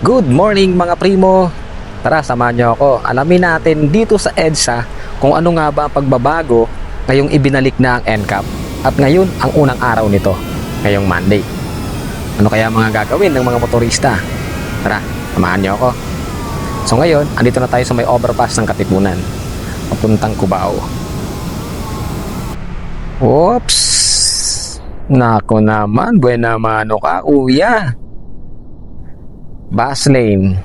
Good morning mga primo! Tara, samahan niyo ako. Alamin natin dito sa EDSA kung ano nga ba ang pagbabago ngayong ibinalik na ang NCAP. At ngayon, ang unang araw nito, ngayong Monday. Ano kaya mga gagawin ng mga motorista? Tara, samahan niyo ako. So ngayon, andito na tayo sa may overpass ng Katipunan, papuntang Cubao. Oops! Nako naman, buena mano ka, kuya! Bus lane.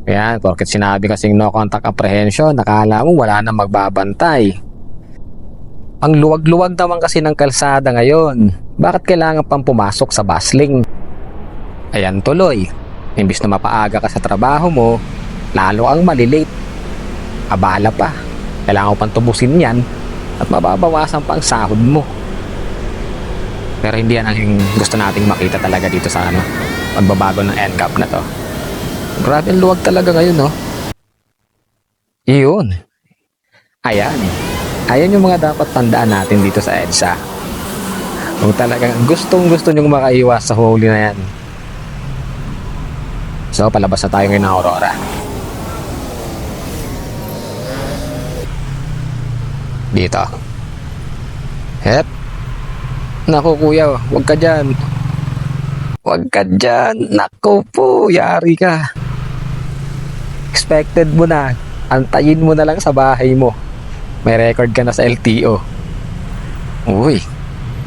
Yan, porket sinabi kasing no contact apprehension, nakala mo wala nang magbabantay. Ang luwag-luwag naman kasi ng kalsada ngayon. Bakit kailangan pang pumasok sa bus lane? Ayan tuloy. Imbis na mapaaga ka sa trabaho mo, lalo ang malilate. Abala pa. Kailangan ko pang tubusin yan at mababawasan pa ang sahod mo. Pero hindi yan ang gusto nating makita talaga dito sa pagbabago ng NCAP na to. Grabe ang luwag talaga ngayon, no? Iyon. Ayan. Ayan yung mga dapat tandaan natin dito sa EDSA. Kung talagang gustong-gusto nyong makaiwas sa huli na yan. So, palabas na tayo ngayon ng Aurora. Dito. Hep. Naku kuya, huwag ka dyan. Huwag ka dyan. Naku po, yari ka. Expected mo na. Antayin mo na lang sa bahay mo. May record ka na sa LTO. Uy,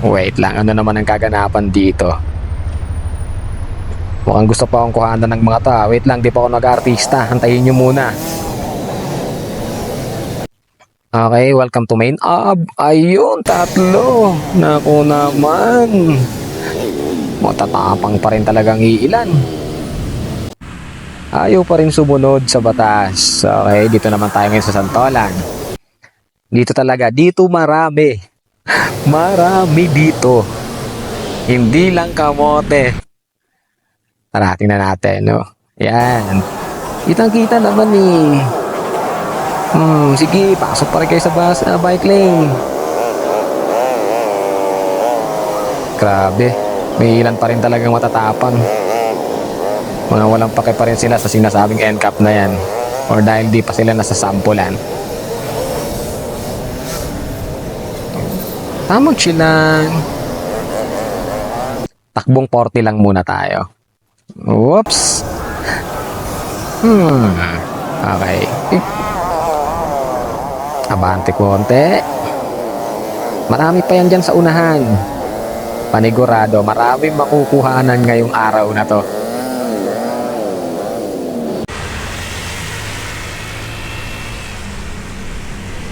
wait lang. Ano naman ang kaganapan dito? Mukhang gusto pa akong kuhanan ng mga to. Wait lang, di pa ako nag-artista. Antayin nyo muna. Okay, welcome to main hub. Ayun, tatlo. Naku naman. Matatapang pa rin talagang iilan. Ayaw pa rin sumunod sa batas. Okay, dito naman tayo ngayon sa Santolan. Dito talaga, dito marami. Marami dito. Hindi lang kamote. Tara, tingnan natin, no? Yan. Kitang-kita naman eh. Sige, pasok pa rin kayo sa bike lane. Grabe. May ilan pa rin talagang matatapang. Mga walang pake pa rin sila sa sinasabing NCAP na yan. Or dahil di pa sila nasasampulan. Tamang chill lang. Takbong 40 lang muna tayo. Whoops. Okay. Abante konti. Marami pa yan dyan sa unahan. Panigurado, maraming makukuhanan ngayong araw na to.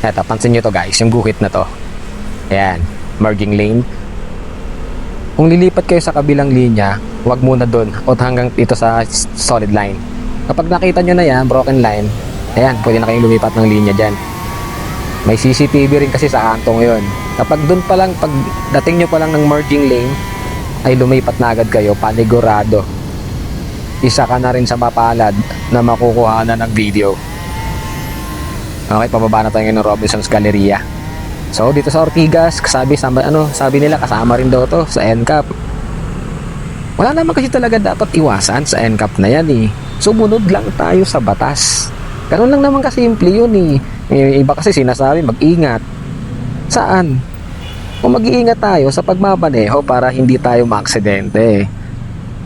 Eto, pansin nyo to guys, yung guhit na to. Ayan, merging lane. Kung lilipat kayo sa kabilang linya, huwag muna dun o hanggang dito sa solid line. Kapag nakita nyo na yan, broken line, ayan, pwede na kayong lumipat ng linya dyan. May CCTV rin kasi sa kanto ngayon. Kapag dun pa lang, pag dating nyo pa lang ng merging lane, ay lumipat na agad kayo, panigurado. Isa ka na rin sa mapalad na makukuha na ng video. Okay, pababa na tayo ngayon ng Robinson's Galleria. So, dito sa Ortigas, sabi nila kasama rin daw to sa NCAP. Wala naman kasi talaga dapat iwasan sa NCAP na yan eh. Sumunod lang tayo sa batas. Ganun lang naman kasimple yun eh. Iba kasi sinasabi mag-ingat. Saan? Kung mag-iingat tayo sa pagmabaneho para hindi tayo maaksidente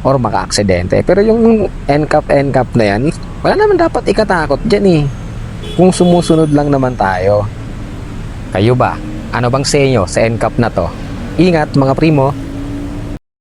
or maka-aksidente. Pero yung NCAP na yan, wala naman dapat ikatakot dyan eh. Kung sumusunod lang naman tayo. Kayo ba? Ano bang senyo sa NCAP na to? Ingat mga primo.